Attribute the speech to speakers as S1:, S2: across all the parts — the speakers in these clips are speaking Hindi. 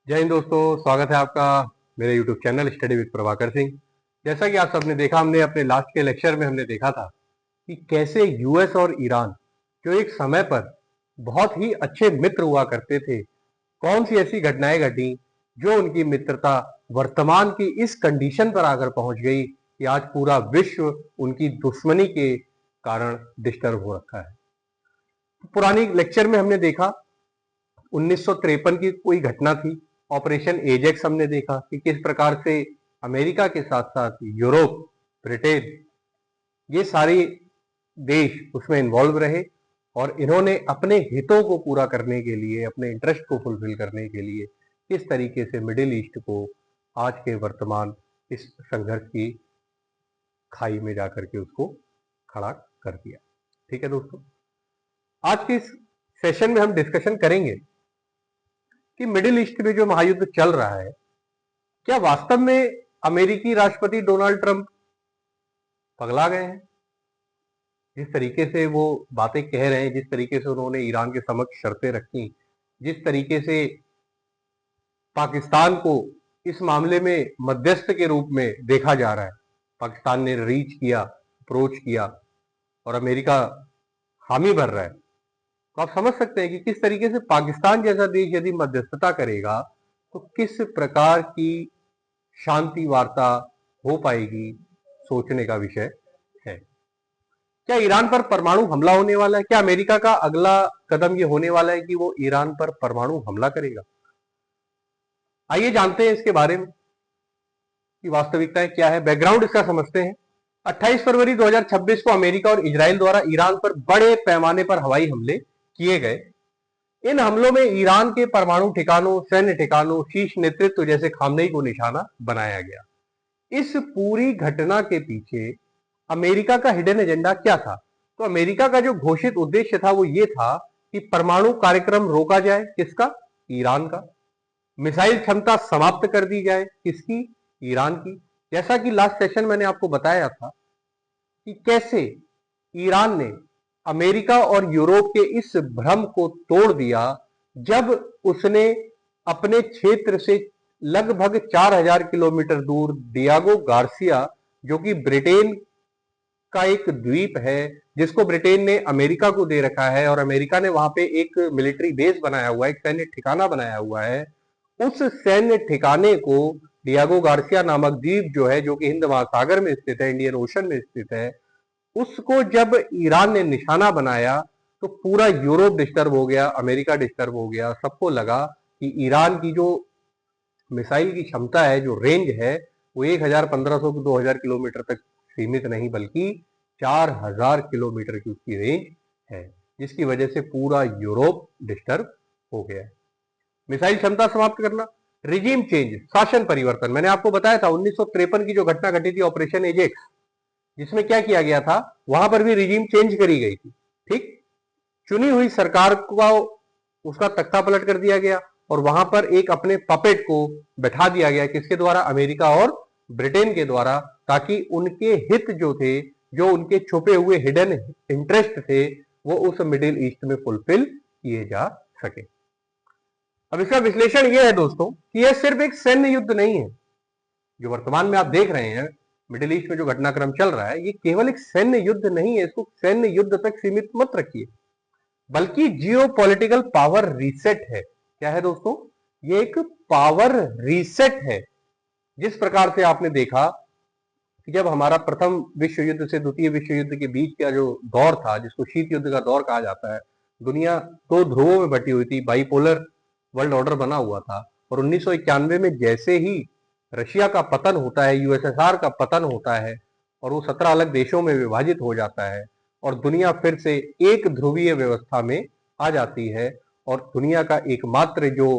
S1: जय हिंद दोस्तों, स्वागत है आपका मेरे YouTube channel study with Prabhakar Singh. जैसा कि आप सबने देखा, हमने अपने लास्ट के लेक्चर में हमने देखा था कि कैसे यूएस और ईरान जो एक समय पर बहुत ही अच्छे मित्र हुआ करते थे, कौन सी ऐसी घटनाएं घटी जो उनकी मित्रता वर्तमान की इस कंडीशन पर आकर पहुंच गई कि आज पूरा विश्व उनकी दुश्मनी के कारण डिस्टर्ब हो रखा है। पुरानी लेक्चर में हमने देखा 1953 की कोई घटना थी, ऑपरेशन एजेक्स। हमने देखा कि किस प्रकार से अमेरिका के साथ साथ यूरोप, ब्रिटेन, ये सारे देश उसमें इन्वॉल्व रहे और इन्होंने अपने हितों को पूरा करने के लिए, अपने इंटरेस्ट को फुलफिल करने के लिए किस तरीके से मिडिल ईस्ट को आज के वर्तमान इस संघर्ष की खाई में जाकर के उसको खड़ा कर दिया। ठीक है दोस्तों, आज के इस सेशन में हम डिस्कशन करेंगे कि मिडिल ईस्ट में जो महायुद्ध चल रहा है, क्या वास्तव में अमेरिकी राष्ट्रपति डोनाल्ड ट्रंप पगला गए हैं? जिस तरीके से वो बातें कह रहे हैं, जिस तरीके से उन्होंने ईरान के समक्ष शर्तें रखी, जिस तरीके से पाकिस्तान को इस मामले में मध्यस्थ के रूप में देखा जा रहा है, पाकिस्तान ने रीच किया, अप्रोच किया और अमेरिका हामी भर रहा है, तो आप समझ सकते हैं कि किस तरीके से पाकिस्तान जैसा देश यदि मध्यस्थता करेगा तो किस प्रकार की शांति वार्ता हो पाएगी, सोचने का विषय है। क्या ईरान पर परमाणु हमला होने वाला है? क्या अमेरिका का अगला कदम ये होने वाला है कि वो ईरान पर परमाणु हमला करेगा? आइए जानते हैं इसके बारे में कि वास्तविकता क्या है, बैकग्राउंड इसका समझते हैं। 28 फरवरी 2026 को अमेरिका और इजराइल द्वारा ईरान पर बड़े पैमाने पर हवाई हमले किए गए। इन हमलों में ईरान के परमाणु ठिकानों, सैन्य ठिकानों, शीर्ष नेतृत्व जैसे खामनेई को निशाना बनाया गया। इस पूरी घटना के पीछे अमेरिका का हिडन एजेंडा क्या था? तो अमेरिका का जो घोषित उद्देश्य था वो ये था कि परमाणु कार्यक्रम रोका जाए। किसका? ईरान का। मिसाइल क्षमता समाप्त कर दी जाए। किसकी? ईरान की। जैसा कि लास्ट सेशन मैंने आपको बताया था कि कैसे ईरान ने अमेरिका और यूरोप के इस भ्रम को तोड़ दिया जब उसने अपने क्षेत्र से लगभग 4000 किलोमीटर दूर डियागो गार्सिया, जो कि ब्रिटेन का एक द्वीप है, जिसको ब्रिटेन ने अमेरिका को दे रखा है और अमेरिका ने वहां पे एक मिलिट्री बेस बनाया हुआ है, एक सैन्य ठिकाना बनाया हुआ है, उस सैन्य ठिकाने को डियागो गार्सिया नामक द्वीप जो है, जो कि हिंद महासागर में स्थित है, इंडियन ओशन में स्थित है, उसको जब ईरान ने निशाना बनाया तो पूरा यूरोप डिस्टर्ब हो गया, अमेरिका डिस्टर्ब हो गया। सबको लगा कि ईरान की जो मिसाइल की क्षमता है, जो रेंज है, वो 1500 से 2000 किलोमीटर तक सीमित नहीं बल्कि 4000 किलोमीटर की उसकी रेंज है, जिसकी वजह से पूरा यूरोप डिस्टर्ब हो गया। मिसाइल क्षमता समाप्त करना, रिजीम चेंज, शासन परिवर्तन। मैंने आपको बताया था 1953 की जो घटना घटी थी ऑपरेशन एजेक्स, जिसमें क्या किया गया था, वहां पर भी रिजीम चेंज करी गई थी। ठीक, चुनी हुई सरकार को उसका तख्ता पलट कर दिया गया और वहां पर एक अपने पपेट को बैठा दिया गया। किसके द्वारा? अमेरिका और ब्रिटेन के द्वारा, ताकि उनके हित जो थे, जो उनके छुपे हुए हिडन इंटरेस्ट थे, वो उस मिडिल ईस्ट में फुलफिल किए जा सके। अब इसका विश्लेषण यह है दोस्तों कि यह सिर्फ एक सैन्य युद्ध नहीं है। जो वर्तमान में आप देख रहे हैं मिडिल ईस्ट में जो घटनाक्रम चल रहा है, ये केवल एक सैन्य युद्ध नहीं है। इसको सैन्य युद्ध तक सीमित मत रखिए, बल्कि जियो पॉलिटिकल पावर रीसेट है। क्या है दोस्तों? ये एक पावर रीसेट है। जिस प्रकार से आपने देखा कि जब हमारा प्रथम विश्व युद्ध से द्वितीय विश्व युद्ध के बीच का जो दौर था, जिसको शीत युद्ध का दौर कहा जाता है, दुनिया दो ध्रुवों में बटी हुई थी, बाइपोलर वर्ल्ड ऑर्डर बना हुआ था। और 1991 में जैसे ही रशिया का पतन होता है, यूएसएसआर का पतन होता है और वो 17 अलग देशों में विभाजित हो जाता है और दुनिया फिर से एक ध्रुवीय व्यवस्था में आ जाती है और दुनिया का एकमात्र जो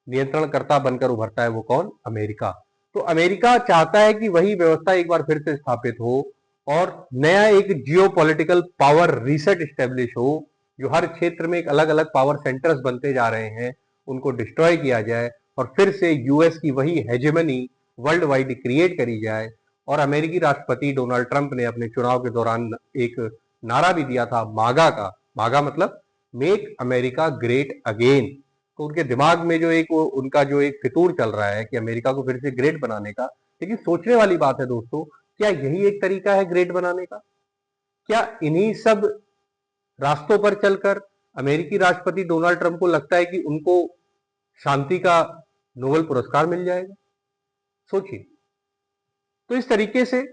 S1: नियंत्रणकर्ता बनकर उभरता है वो कौन? अमेरिका। तो अमेरिका चाहता है कि वही व्यवस्था एक बार फिर से स्थापित हो और नया एक जियो पॉलिटिकल पावर रीसेट स्टेब्लिश हो, जो हर क्षेत्र में एक अलग अलग पावर सेंटर्स बनते जा रहे हैं, उनको डिस्ट्रॉय किया जाए और फिर से यूएस की वही हेजेमनी वर्ल्ड वाइड क्रिएट करी जाए। और अमेरिकी राष्ट्रपति डोनाल्ड ट्रंप ने अपने चुनाव के दौरान एक नारा भी दिया था, मागा का। मागा मतलब मेक अमेरिका ग्रेट अगेन। तो उनके दिमाग में जो एक उनका जो एक फितूर चल रहा है कि अमेरिका को फिर से ग्रेट बनाने का। लेकिन सोचने वाली बात है दोस्तों, क्या यही एक तरीका है ग्रेट बनाने का? क्या इन्हीं सब रास्तों पर चलकर अमेरिकी राष्ट्रपति डोनाल्ड ट्रंप को लगता है कि उनको शांति का नोबेल पुरस्कार मिल जाएगा? सोचिए। तो इस तरीके से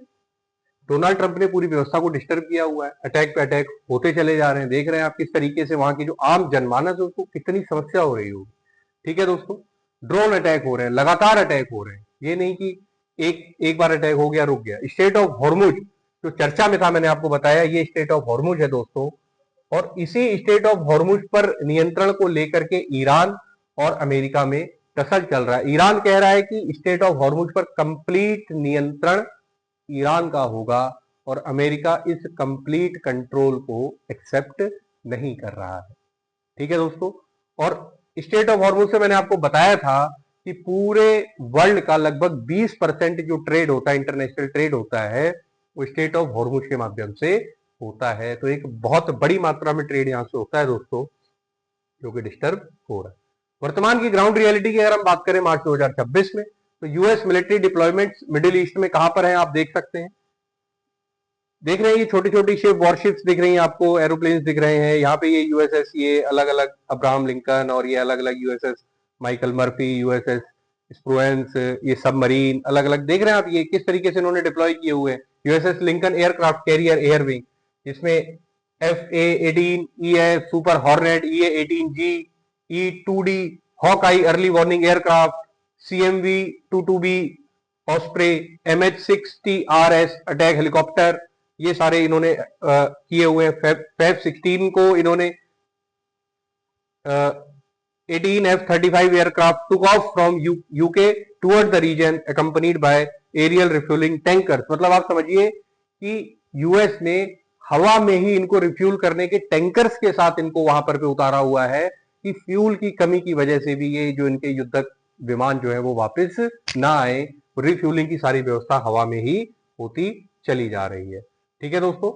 S1: डोनाल्ड ट्रंप ने पूरी व्यवस्था को डिस्टर्ब किया हुआ है, अटैक पे अटैक होते चले जा रहे हैं। देख रहे हैं आप किस तरीके से वहां की जो आम जनमानस है उसको कितनी समस्या हो रही होगी। ठीक है दोस्तों, ड्रोन अटैक हो रहे हैं, लगातार अटैक हो रहे हैं, ये नहीं कि एक बार अटैक हो गया रुक गया। स्टेट ऑफ हॉर्मुज जो चर्चा में था, मैंने आपको बताया, ये स्टेट ऑफ हॉर्मुज है दोस्तों। और इसी स्टेट ऑफ हॉर्मुज पर नियंत्रण को लेकर के ईरान और अमेरिका में टसल चल रहा है। ईरान कह रहा है कि स्टेट ऑफ हॉर्मुज पर कंप्लीट नियंत्रण ईरान का होगा और अमेरिका इस कंप्लीट कंट्रोल को एक्सेप्ट नहीं कर रहा है। ठीक है दोस्तों, और स्टेट ऑफ हॉर्मुज से मैंने आपको बताया था कि पूरे वर्ल्ड का लगभग 20% जो ट्रेड होता है, इंटरनेशनल ट्रेड होता है, वो स्टेट ऑफ हॉर्मुज के माध्यम से होता है। तो एक बहुत बड़ी मात्रा में ट्रेड यहां से होता है दोस्तों, जो कि डिस्टर्ब हो रहा है। वर्तमान की ग्राउंड रियलिटी की अगर हम बात करें मार्च 2026 में, तो US military deployment middle east में कहां पर है आप देख सकते हैं। देख रहे हैं ये छोटी छोटी शिप, वॉरशिप्स दिख रही हैं आपको, एरोप्लेन्स दिख रहे हैं। यहाँ पे ये यूएसएस, ये अलग अलग अब्राहम लिंकन, और ये अलग अलग यूएसएस माइकल मर्फी, यूएसएस स्प्रुएंस, ये सबमरीन अलग अलग देख रहे हैं आप, ये किस तरीके से इन्होंने डिप्लॉय किए हुए हैं। USS Lincoln aircraft carrier air wing, जिसमें FA-18EF super hornet, EA-18G, E-2D Hawkeye early warning aircraft, CMV-22B Osprey, MH-60RS attack helicopter, ये सारे इन्होंने किए हुए हैं। फेब 16 को इन्होंने 18 F-35 aircraft took off from UK toward the region accompanied by aerial refuelling tankers. मतलब आप समझिए कि यूएस ने हवा में ही इनको रिफ्यूल करने के टैंकर्स के साथ इनको वहां पर पे उतारा हुआ है कि फ्यूल की कमी की वजह से भी ये जो इनके युद्धक विमान जो है वो वापस ना आए। रिफ्यूलिंग की सारी व्यवस्था हवा में ही होती चली जा रही है। ठीक है दोस्तों,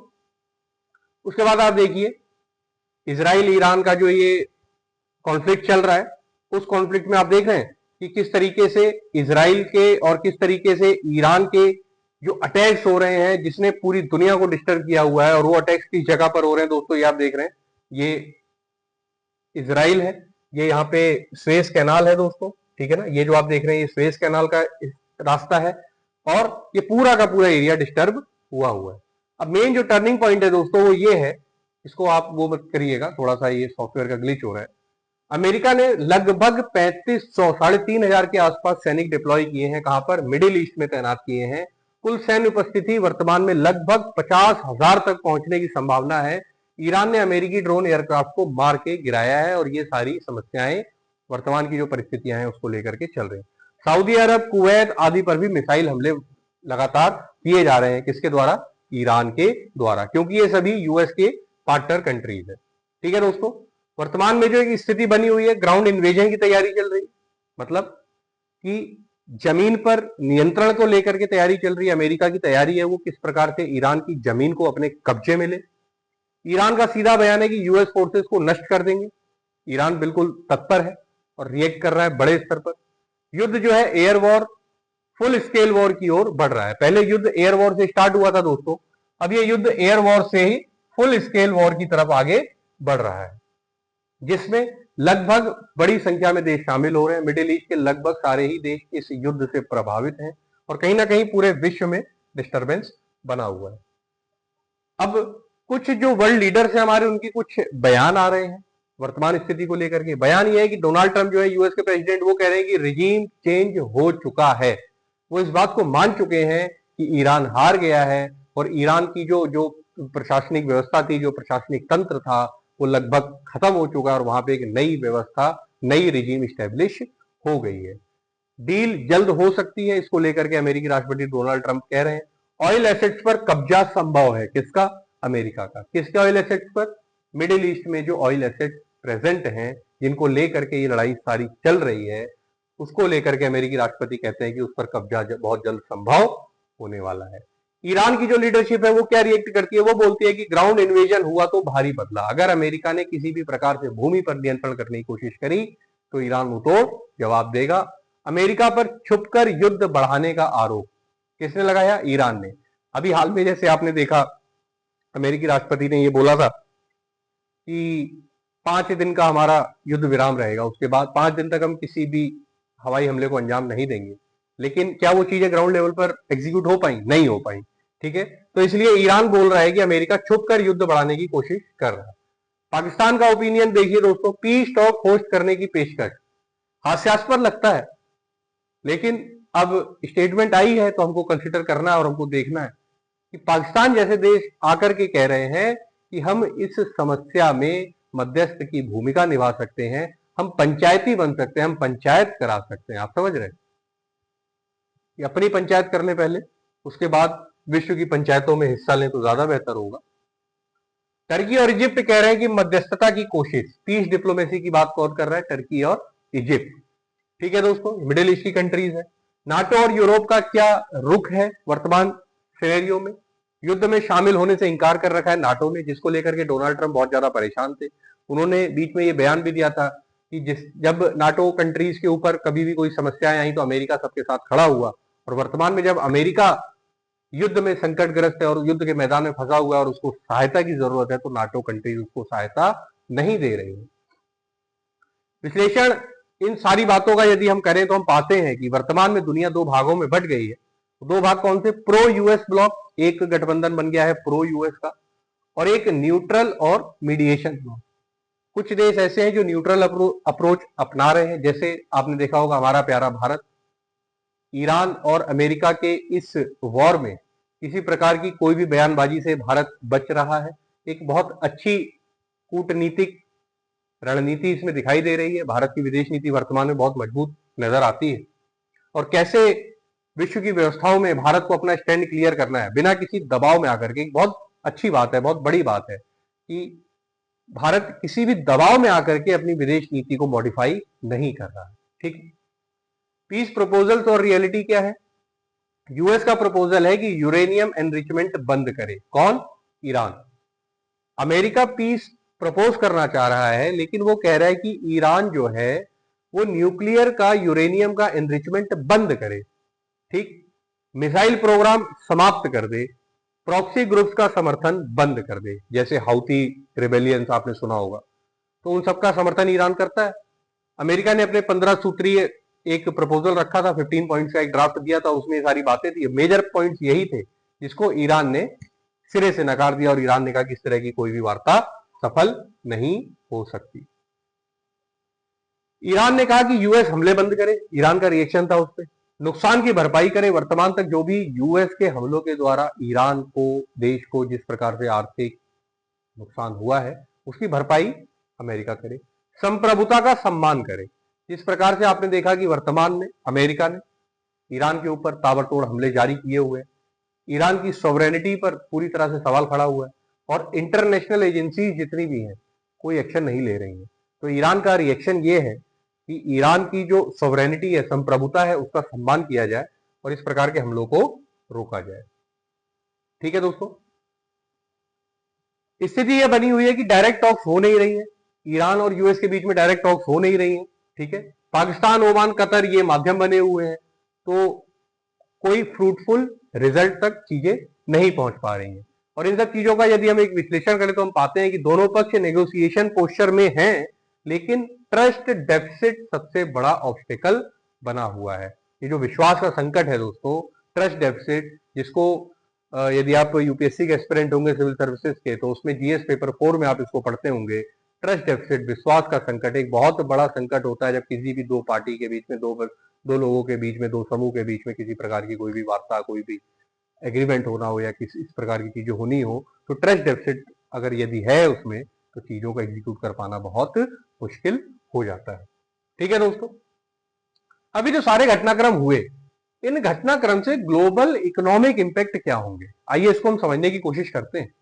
S1: उसके बाद आप देखिए इजराइल ईरान का जो ये कॉन्फ्लिक्ट चल रहा है, उस कॉन्फ्लिक्ट में आप देख रहे हैं कि किस तरीके से इजराइल के और किस तरीके से ईरान के जो अटैक्स हो रहे हैं, जिसने पूरी दुनिया को डिस्टर्ब किया हुआ है। और वो अटैक्स किस जगह पर हो रहे हैं दोस्तों, ये आप देख रहे हैं, ये इजराइल है, ये यहाँ पे स्वेज कैनाल है दोस्तों। ठीक है ना, ये जो आप देख रहे हैं ये स्वेज कैनाल का रास्ता है, और ये पूरा का पूरा एरिया डिस्टर्ब हुआ हुआ है। अब मेन जो टर्निंग पॉइंट है दोस्तों वो ये है, इसको आप वो मत करिएगा, थोड़ा सा ये सॉफ्टवेयर का ग्लिच हो रहा है। अमेरिका ने लगभग 3500 3,500 के आसपास सैनिक डिप्लॉय किए हैं। कहां पर? मिडिल ईस्ट में तैनात किए हैं। कुल सैन्य उपस्थिति वर्तमान में लगभग 50,000 तक पहुंचने की संभावना है। ईरान ने अमेरिकी ड्रोन एयरक्राफ्ट को मार के गिराया है, और ये सारी समस्याएं वर्तमान की जो परिस्थितियां हैं उसको लेकर के चल रही हैं। सऊदी अरब, कुवैत आदि पर भी मिसाइल हमले लगातार किए जा रहे हैं। किसके द्वारा? ईरान के द्वारा, क्योंकि ये सभी यूएस के पार्टनर कंट्रीज है। ठीक है दोस्तों, वर्तमान में जो एक स्थिति बनी हुई है, ग्राउंड इन्वेजन की तैयारी चल रही है। मतलब कि जमीन पर नियंत्रण को लेकर के तैयारी चल रही है। अमेरिका की तैयारी है वो किस प्रकार से ईरान की जमीन को अपने कब्जे में ले। ईरान का सीधा बयान है कि यूएस फोर्सेस को नष्ट कर देंगे। ईरान बिल्कुल तत्पर है और रिएक्ट कर रहा है बड़े स्तर पर। युद्ध जो है air war, full scale war की ओर बढ़ रहा है। पहले युद्ध एयर वॉर से स्टार्ट हुआ था दोस्तों, अब ये युद्ध एयर वॉर से ही फुल स्केल वॉर की तरफ आगे बढ़ रहा है, जिसमें लगभग बड़ी संख्या में देश शामिल हो रहे हैं। मिडिल ईस्ट के लगभग सारे ही देश इस युद्ध से प्रभावित हैं, और कहीं ना कहीं पूरे विश्व में डिस्टरबेंस बना हुआ है। अब कुछ जो वर्ल्ड लीडर्स हैं हमारे, उनकी कुछ बयान आ रहे हैं वर्तमान स्थिति को लेकर के। बयान यह है कि डोनाल्ड ट्रंप जो है यूएस के प्रेसिडेंट, वो कह रहे हैं कि रिजीम चेंज हो चुका है। वो इस बात को मान चुके हैं कि ईरान हार गया है, और ईरान की जो प्रशासनिक व्यवस्था थी, जो प्रशासनिक तंत्र था, वो लगभग खत्म हो चुका है, और वहां पे एक नई व्यवस्था, नई रिजीम स्टैब्लिश हो गई है। डील जल्द हो सकती है, इसको लेकर के अमेरिकी राष्ट्रपति डोनाल्ड ट्रंप कह रहे हैं। ऑयल एसेट्स पर कब्जा संभव है। किसका? अमेरिका का। किसके ऑयल एसेट्स पर? मिडिल ईस्ट में जो ऑयल एसेट्स प्रेजेंट हैं, जिनको लेकर के ये लड़ाई सारी चल रही है, उसको लेकर के अमेरिकी राष्ट्रपति कहते हैं कि उस पर कब्जा बहुत जल्द संभव होने वाला है। ईरान की जो लीडरशिप है वो क्या रिएक्ट करती है? वो बोलती है कि ग्राउंड इन्वेजन हुआ तो भारी बदला। अगर अमेरिका ने किसी भी प्रकार से भूमि पर नियंत्रण करने की कोशिश करी तो ईरान मुंहतोड़ जवाब देगा। अमेरिका पर छुपकर युद्ध बढ़ाने का आरोप किसने लगाया? ईरान ने। अभी हाल में जैसे आपने देखा, अमेरिकी राष्ट्रपति ने यह बोला था कि 5 दिन का हमारा युद्ध विराम रहेगा, उसके बाद 5 दिन तक हम किसी भी हवाई हमले को अंजाम नहीं देंगे। लेकिन क्या वो चीजें ग्राउंड लेवल पर एग्जीक्यूट हो पाई? नहीं हो पाई। ठीक है, तो इसलिए ईरान बोल रहा है कि अमेरिका छुपकर युद्ध बढ़ाने की कोशिश कर रहा है। पाकिस्तान का ओपिनियन देखिए दोस्तों, पीस टॉक होस्ट करने की पेशकश। हास्यास्पद लगता है, लेकिन अब स्टेटमेंट आई है तो हमको कंसिडर करना है और हमको देखना है कि पाकिस्तान जैसे देश आकर के कह रहे हैं कि हम इस समस्या में मध्यस्थ की भूमिका निभा सकते हैं, हम पंचायती बन सकते हैं, हम पंचायत करा सकते हैं। आप समझ रहे हैं? अपनी पंचायत कर लें पहले, उसके बाद विश्व की पंचायतों में हिस्सा लें तो ज्यादा बेहतर होगा। टर्की और इजिप्ट कह रहे हैं कि मध्यस्थता की कोशिश, पीस डिप्लोमेसी की बात कौन कर रहा है? टर्की और इजिप्ट। ठीक है दोस्तों, मिडिल ईस्ट की कंट्रीज है। नाटो और यूरोप का क्या रुख है वर्तमान सिनेरियो में? युद्ध में शामिल होने से इंकार कर रखा है नाटो ने, जिसको लेकर के डोनाल्ड ट्रंप बहुत ज्यादा परेशान थे। उन्होंने बीच में ये बयान भी दिया था कि जब नाटो कंट्रीज के ऊपर कभी भी कोई समस्याएं आई तो अमेरिका सबके साथ खड़ा हुआ, और वर्तमान में जब अमेरिका युद्ध में संकटग्रस्त है और युद्ध के मैदान में फंसा हुआ है और उसको सहायता की जरूरत है, तो नाटो कंट्रीज उसको सहायता नहीं दे रही है। विश्लेषण इन सारी बातों का यदि हम करें तो हम पाते हैं कि वर्तमान में दुनिया 2 भागों में बट गई है। 2 भाग कौन से? प्रो यूएस ब्लॉक, एक गठबंधन बन गया है प्रो यूएस का, और एक न्यूट्रल और मीडिएशन ब्लॉक। कुछ देश ऐसे हैं जो न्यूट्रल अप्रोच अपना रहे हैं, जैसे आपने देखा होगा हमारा प्यारा भारत। ईरान और अमेरिका के इस वॉर में किसी प्रकार की कोई भी बयानबाजी से भारत बच रहा है। एक बहुत अच्छी कूटनीतिक रणनीति इसमें दिखाई दे रही है। भारत की विदेश नीति वर्तमान में बहुत मजबूत नजर आती है, और कैसे विश्व की व्यवस्थाओं में भारत को अपना स्टैंड क्लियर करना है बिना किसी दबाव में आकर के। बहुत अच्छी बात है, बहुत बड़ी बात है कि भारत किसी भी दबाव में आकर के अपनी विदेश नीति को मॉडिफाई नहीं कर रहा है। ठीक, पीस प्रपोजल्स और रियलिटी क्या है? यूएस का प्रपोजल है कि यूरेनियम एनरिचमेंट बंद करे। कौन? ईरान। अमेरिका पीस प्रपोज करना चाह रहा है, लेकिन वो कह रहा है कि ईरान जो है वो न्यूक्लियर का, यूरेनियम का एनरिचमेंट बंद करे। ठीक, मिसाइल प्रोग्राम समाप्त कर दे, प्रॉक्सी ग्रुप्स का समर्थन बंद कर दे, जैसे हाउती रिबेलियंस आपने सुना होगा, तो उन सबका समर्थन ईरान करता है। अमेरिका ने अपने 15 सूत्रीय एक प्रपोजल रखा था, 15 पॉइंट्स का एक ड्राफ्ट दिया था, उसमें ये सारी बातें थी। मेजर पॉइंट्स यही थे जिसको ईरान ने सिरे से नकार दिया, और ईरान ने कहा कि इस तरह की कोई भी वार्ता सफल नहीं हो सकती। ईरान ने कहा कि यूएस हमले बंद करे। ईरान का रिएक्शन था उस पर, नुकसान की भरपाई करे। वर्तमान तक जो भी यूएस के हमलों के द्वारा ईरान को, देश को जिस प्रकार से आर्थिक नुकसान हुआ है, उसकी भरपाई अमेरिका करे। संप्रभुता का सम्मान करे। जिस प्रकार से आपने देखा कि वर्तमान में अमेरिका ने ईरान के ऊपर ताबड़तोड़ हमले जारी किए हुए हैं, ईरान की सॉवरेनिटी पर पूरी तरह से सवाल खड़ा हुआ है, और इंटरनेशनल एजेंसी जितनी भी हैं कोई एक्शन नहीं ले रही हैं। तो ईरान का रिएक्शन ये है कि ईरान की जो सॉवरेनिटी है, संप्रभुता है, उसका सम्मान किया जाए और इस प्रकार के हमलों को रोका जाए। ठीक है दोस्तों, स्थिति यह बनी हुई है कि डायरेक्ट टॉक्स हो नहीं रही है, ईरान और यूएस के बीच में डायरेक्ट टॉक्स हो नहीं रही है। ठीक है, पाकिस्तान, ओमान, कतर ये माध्यम बने हुए हैं, तो कोई फ्रूटफुल रिजल्ट तक चीजें नहीं पहुंच पा रही हैं। और इन सब चीजों का यदि हम एक विश्लेषण करें तो हम पाते हैं कि दोनों पक्ष नेगोशिएशन पोस्चर में हैं, लेकिन ट्रस्ट डेफिसिट सबसे बड़ा ऑब्स्टेकल बना हुआ है। ये जो विश्वास का संकट है दोस्तों, ट्रस्ट डेफिसिट, जिसको यदि आप यूपीएससी के एस्पिरेंट होंगे सिविल सर्विसेज के, तो उसमें जीएस पेपर 4 में आप इसको पढ़ते होंगे। ट्रस्ट डेफिसिट, विश्वास का संकट एक बहुत बड़ा संकट होता है जब किसी भी 2 पार्टी के बीच में, दो लोगों के बीच में, 2 समूह के बीच में किसी प्रकार की कोई भी वार्ता, कोई भी एग्रीमेंट होना हो या किसी इस प्रकार की चीजें होनी हो, तो ट्रस्ट डेफिसिट अगर यदि है उसमें, तो चीजों को एग्जीक्यूट कर पाना बहुत मुश्किल हो जाता है। ठीक है दोस्तों, अभी जो सारे घटनाक्रम हुए, इन घटनाक्रम से ग्लोबल इकोनॉमिक इंपैक्ट क्या होंगे, आइए इसको हम समझने की कोशिश करते हैं।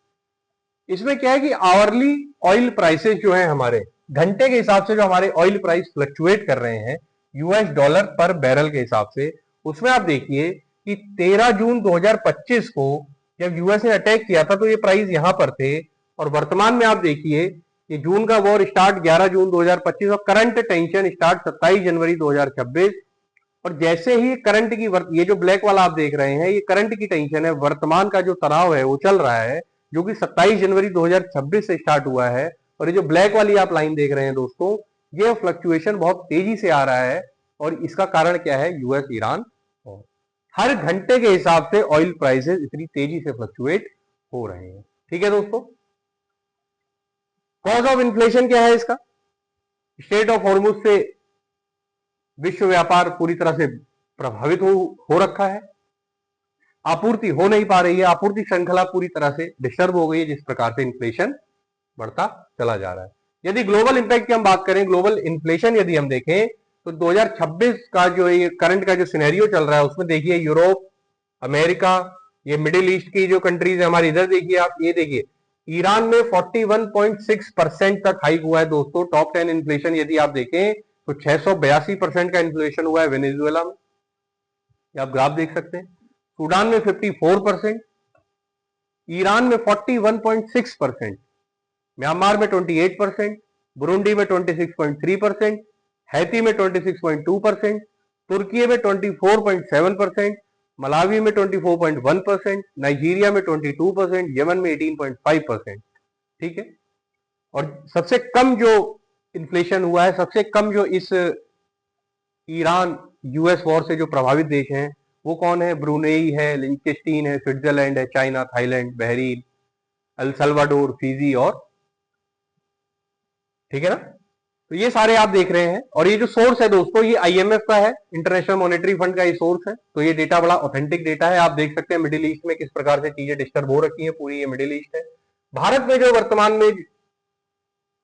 S1: इसमें क्या है कि आवरली ऑयल प्राइसेस जो है, हमारे घंटे के हिसाब से जो हमारे ऑयल प्राइस फ्लक्चुएट कर रहे हैं यूएस डॉलर पर बैरल के हिसाब से, उसमें आप देखिए कि 13 जून 2025 को जब यूएस ने अटैक किया था तो ये प्राइस यहां पर थे, और वर्तमान में आप देखिए ये जून का वॉर स्टार्ट 11 जून 2025 और करंट टेंशन स्टार्ट 27 जनवरी 2026। और जैसे ही करंट की ये जो ब्लैक वाला आप देख रहे हैं, ये करंट की टेंशन है, वर्तमान का जो तनाव है वो चल रहा है, जो कि 27 जनवरी 2026 से स्टार्ट हुआ है। और ये जो ब्लैक वाली आप लाइन देख रहे हैं दोस्तों, ये फ्लक्चुएशन बहुत तेजी से आ रहा है। और इसका कारण क्या है? US Iran. हर घंटे के हिसाब से ऑयल प्राइसेस इतनी तेजी से फ्लक्चुएट हो रहे हैं। ठीक है दोस्तों, कॉज ऑफ इन्फ्लेशन क्या है इसका? स्ट्रेट ऑफ हॉर्मुज से विश्व व्यापार पूरी तरह से प्रभावित हो रखा है, आपूर्ति हो नहीं पा रही है, आपूर्ति श्रृंखला पूरी तरह से डिस्टर्ब हो गई है, जिस प्रकार से इन्फ्लेशन बढ़ता चला जा रहा है। यदि ग्लोबल इंपैक्ट की हम बात करें, ग्लोबल इन्फ्लेशन यदि हम देखें तो 2026 का जो ये करंट का जो सिनेरियो चल रहा है, उसमें देखिए यूरोप, अमेरिका, ये मिडिल ईस्ट की जो कंट्रीज है हमारी, इधर देखिए आप, ये देखिए ईरान में 41.6% तक हाइक हुआ है दोस्तों। टॉप 10 इन्फ्लेशन यदि आप देखें तो 682% का इन्फ्लेशन हुआ है वेनेजुएला में, आप ग्राफ देख सकते हैं। सूडान में 54%, ईरान में 41.6%, म्यांमार में 28%, बुरुंडी में 26.3%, हैती में 26.2%, तुर्की में 24.7%, मलावी में 24.1%, नाइजीरिया में 22%, यमन में 18.5%। ठीक है, और सबसे कम जो इन्फ्लेशन हुआ है, सबसे कम जो इस ईरान यूएस वॉर से जो प्रभावित देश हैं वो कौन है? ब्रुनेई है, लिंचेस्टीन है, स्विट्जरलैंड है, China, Thailand, Bahrain, El Salvador, Fiji और, ठीक है ना। तो ये सारे आप देख रहे हैं। और ये जो सोर्स है दोस्तों, ये आईएमएफ का है, इंटरनेशनल मॉनेटरी फंड का ये सोर्स है। तो ये डेटा बड़ा ऑथेंटिक डेटा है। आप देख सकते हैं मिडिल ईस्ट में किस प्रकार से चीजें डिस्टर्ब हो रखी है, पूरी ये मिडिल ईस्ट है। भारत में जो वर्तमान में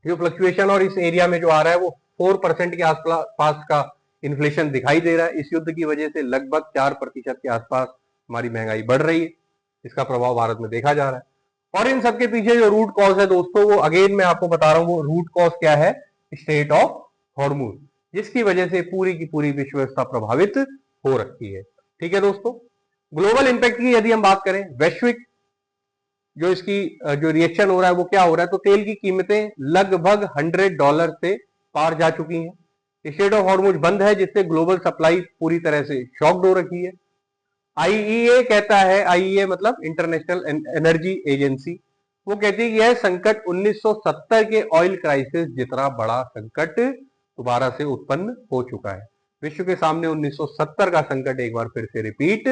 S1: जो फ्लक्चुएशन और इस एरिया में जो आ रहा है वो 4% के आसपास का इन्फ्लेशन दिखाई दे रहा है। इस युद्ध की वजह से लगभग 4% के आसपास हमारी महंगाई बढ़ रही है, इसका प्रभाव भारत में देखा जा रहा है। और इन सबके पीछे जो रूट कॉज है दोस्तों, वो अगेन मैं आपको बता रहा हूं, वो रूट कॉज क्या है? स्ट्रेट ऑफ हॉर्मुज, जिसकी वजह से पूरी की पूरी विश्व व्यवस्था प्रभावित हो रखी है। ठीक है दोस्तों, ग्लोबल इंपैक्ट की यदि हम बात करें, वैश्विक जो इसकी जो रिएक्शन हो रहा है वो क्या हो रहा है? तो तेल की कीमतें लगभग $100 से पार जा चुकी हैं। स्ट्रेट ऑफ हॉर्मुज बंद है, जिससे ग्लोबल सप्लाई पूरी तरह से शॉक्ड हो रखी है। आईईए कहता है, आईईए मतलब इंटरनेशनल एनर्जी एजेंसी, वो कहती है कि यह संकट 1970 के ऑयल क्राइसिस जितना बड़ा संकट दोबारा से उत्पन्न हो चुका है। विश्व के सामने 1970 का संकट एक बार फिर से रिपीट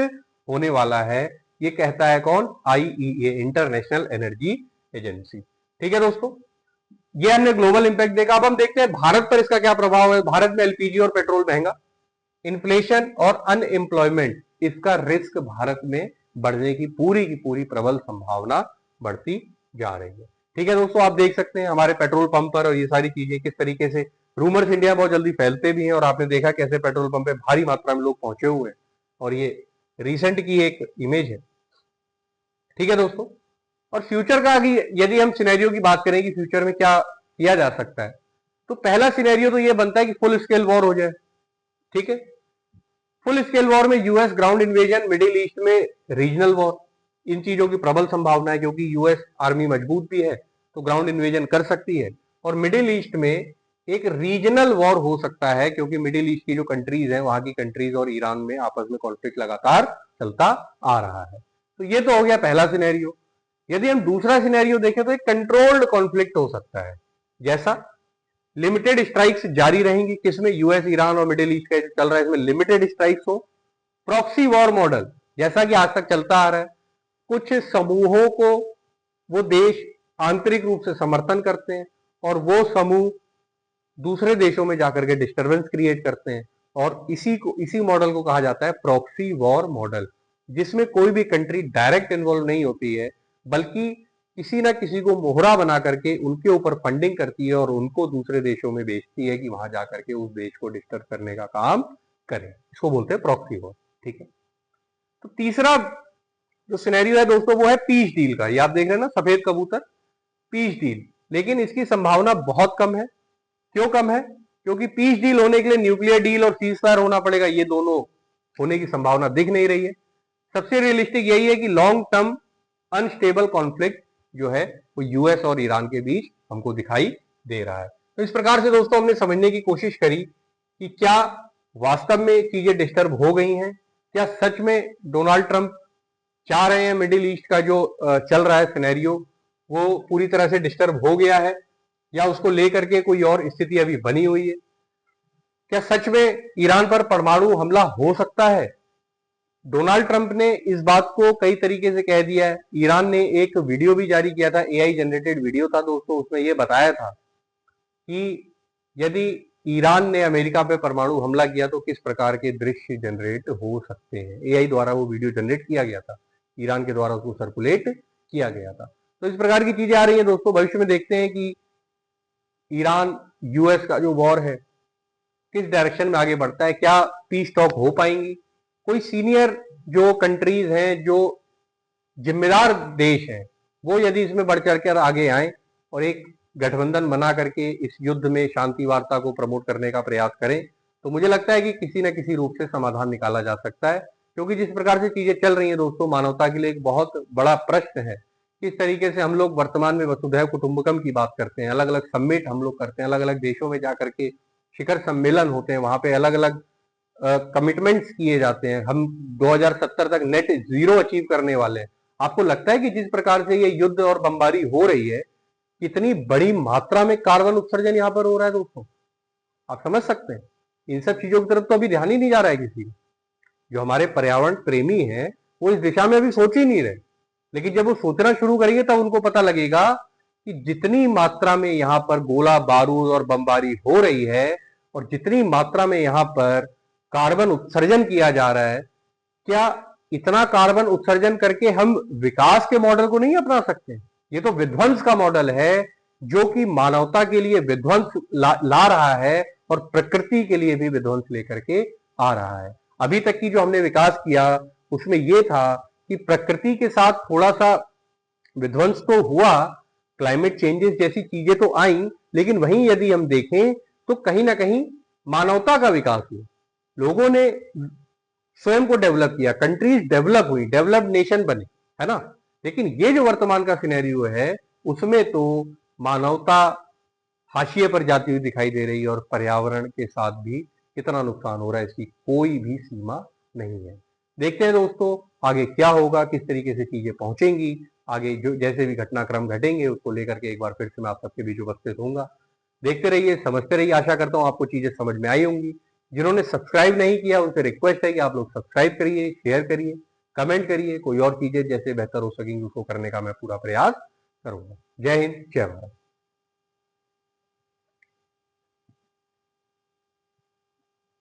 S1: होने वाला है, ये कहता है कौन? IEA, international energy agency. ठीक है दोस्तों, ये हमने ग्लोबल इंपैक्ट देखा। अब हम देखते हैं भारत पर इसका क्या प्रभाव है। भारत में एलपीजी और पेट्रोल महंगा, इन्फ्लेशन और अनएम्प्लॉयमेंट, इसका रिस्क भारत में बढ़ने की पूरी प्रबल संभावना बढ़ती जा रही है। ठीक है दोस्तों, आप देख सकते हैं हमारे पेट्रोल पंप पर और ये सारी चीजें किस तरीके से रूमर्स इंडिया बहुत जल्दी फैलते भी हैं, और आपने देखा कैसे पेट्रोल पंप पे भारी मात्रा में लोग पहुंचे हुए हैं, और ये रिसेंट की एक इमेज है। ठीक है दोस्तों, और फ्यूचर का यदि हम सिनेरियो की बात करें कि फ्यूचर में क्या किया जा सकता है, तो पहला सिनेरियो तो ये बनता है कि फुल स्केल वॉर हो जाए। ठीक है, फुल स्केल वॉर में US ground invasion, middle east में रीजनल वॉर, इन चीजों की प्रबल संभावना है, क्योंकि यूएस आर्मी मजबूत भी है तो ग्राउंड इन्वेजन कर सकती है। और मिडिल ईस्ट में एक रीजनल वॉर हो सकता है, क्योंकि मिडिल ईस्ट की जो कंट्रीज हैं, वहां की कंट्रीज और ईरान में आपस में कॉन्फ्लिक्ट लगातार चलता आ रहा है। तो ये तो हो गया पहला सिनेरियो। यदि हम दूसरा सिनेरियो देखें तो एक कंट्रोल्ड कॉन्फ्लिक्ट हो सकता है, जैसा लिमिटेड स्ट्राइक्स जारी रहेंगी, किसमें? यूएस, ईरान और मिडिल ईस्ट का चल रहा है, इसमें लिमिटेड स्ट्राइक्स हो। प्रॉक्सी वॉर मॉडल, जैसा कि आज तक चलता आ रहा है, कुछ समूहों को वो देश आंतरिक रूप से समर्थन करते हैं और वो समूह दूसरे देशों में जाकर के डिस्टरबेंस क्रिएट करते हैं, और इसी मॉडल को कहा जाता है प्रॉक्सी वॉर मॉडल, जिसमें कोई भी कंट्री डायरेक्ट इन्वॉल्व नहीं होती है, बल्कि किसी ना किसी को मोहरा बना करके उनके ऊपर फंडिंग करती है और उनको दूसरे देशों में बेचती है कि वहां जाकर के उस देश को डिस्टर्ब करने का काम करें। इसको बोलते हैं प्रॉक्सी वॉर। ठीक है, तो तीसरा जो सिनेरियो है दोस्तों, वो है पीस डील का। ये आप देख रहे हैं ना, सफेद कबूतर, पीस डील। लेकिन इसकी संभावना बहुत कम है। क्यों कम है? क्योंकि पीस डील होने के लिए न्यूक्लियर डील और सीजफायर होना पड़ेगा, ये दोनों होने की संभावना दिख नहीं रही है। सबसे रियलिस्टिक यही है कि लॉन्ग टर्म अनस्टेबल कॉन्फ्लिक्ट जो है वो यूएस और ईरान के बीच हमको दिखाई दे रहा है। तो इस प्रकार से दोस्तों हमने समझने की कोशिश करी कि क्या वास्तव में चीजें डिस्टर्ब हो गई हैं, क्या सच में डोनाल्ड ट्रंप चाह रहे हैं मिडिल ईस्ट का जो चल रहा है सिनेरियो वो पूरी तरह से डिस्टर्ब हो गया है, या उसको लेकर के कोई और स्थिति अभी बनी हुई है। क्या सच में ईरान पर परमाणु हमला हो सकता है? डोनाल्ड ट्रंप ने इस बात को कई तरीके से कह दिया है। ईरान ने एक वीडियो भी जारी किया था, एआई जनरेटेड वीडियो था दोस्तों, उसमें यह बताया था कि यदि ईरान ने अमेरिका पे परमाणु हमला किया तो किस प्रकार के दृश्य जनरेट हो सकते हैं। एआई द्वारा वो वीडियो जनरेट किया गया था, ईरान के द्वारा उसको सर्कुलेट किया गया था। तो इस प्रकार की चीजें आ रही हैं दोस्तों। भविष्य में देखते हैं कि ईरान यूएस का जो वॉर है किस डायरेक्शन में आगे बढ़ता है, क्या पीस टॉक हो पाएंगी। कोई सीनियर जो कंट्रीज हैं, जो जिम्मेदार देश हैं, वो यदि इसमें बढ़ चढ़ कर आगे आए और एक गठबंधन बना करके इस युद्ध में शांति वार्ता को प्रमोट करने का प्रयास करें, तो मुझे लगता है कि किसी न किसी रूप से समाधान निकाला जा सकता है। क्योंकि जिस प्रकार से चीजें चल रही हैं दोस्तों, मानवता के लिए एक बहुत बड़ा प्रश्न है। किस तरीके से हम लोग वर्तमान में वसुधैव कुटुंबकम की बात करते हैं, अलग अलग समिट हम लोग करते हैं, अलग अलग देशों में जाकर के शिखर सम्मेलन होते हैं, वहां पे अलग अलग कमिटमेंट्स किए जाते हैं। हम 2070 तक नेट जीरो अचीव करने वाले हैं। आपको लगता है कि जिस प्रकार से ये युद्ध और बमबारी हो रही है, कितनी बड़ी मात्रा में कार्बन उत्सर्जन यहाँ पर हो रहा है दोस्तों, आप समझ सकते हैं। इन सब चीजों की तरफ तो अभी ध्यान ही नहीं जा रहा है किसी। जो हमारे पर्यावरण प्रेमी हैं वो इस दिशा में अभी सोच ही नहीं रहे, लेकिन जब वो सोचना शुरू करेंगे तब उनको पता लगेगा कि जितनी मात्रा में यहाँ पर गोला बारूद और बमबारी हो रही है और जितनी मात्रा में यहाँ पर कार्बन उत्सर्जन किया जा रहा है, क्या इतना कार्बन उत्सर्जन करके हम विकास के मॉडल को नहीं अपना सकते? ये तो विध्वंस का मॉडल है, जो कि मानवता के लिए विध्वंस ला रहा है और प्रकृति के लिए भी विध्वंस लेकर के आ रहा है। अभी तक की जो हमने विकास किया उसमें यह था कि प्रकृति के साथ थोड़ा सा विध्वंस तो हुआ, क्लाइमेट चेंजेस जैसी चीजें तो आई, लेकिन वहीं यदि हम देखें तो कहीं ना कहीं मानवता का विकास हुआ। लोगों ने स्वयं को डेवलप किया, कंट्रीज डेवलप हुई, डेवलप्ड नेशन बने, है ना। लेकिन ये जो वर्तमान का सिनेरियो है उसमें तो मानवता हाशिए पर जाती हुई दिखाई दे रही है और पर्यावरण के साथ भी कितना नुकसान हो रहा है इसकी कोई भी सीमा नहीं है। देखते हैं दोस्तों आगे क्या होगा, किस तरीके से चीजें पहुंचेंगी। आगे जो जैसे भी घटनाक्रम घटेंगे उसको लेकर के एक बार फिर से मैं आप सबके बीच उपस्थित होऊंगा। देखते रहिए, समझते रहिए। आशा करता हूं आपको चीजें समझ में आई होंगी। जिन्होंने सब्सक्राइब नहीं किया उनसे रिक्वेस्ट है कि आप लोग सब्सक्राइब करिए, शेयर करिए, कमेंट करिए। कोई और चीजें जैसे बेहतर हो सकेंगी उसको करने का मैं पूरा प्रयास करूंगा। जय हिंद, जय भारत।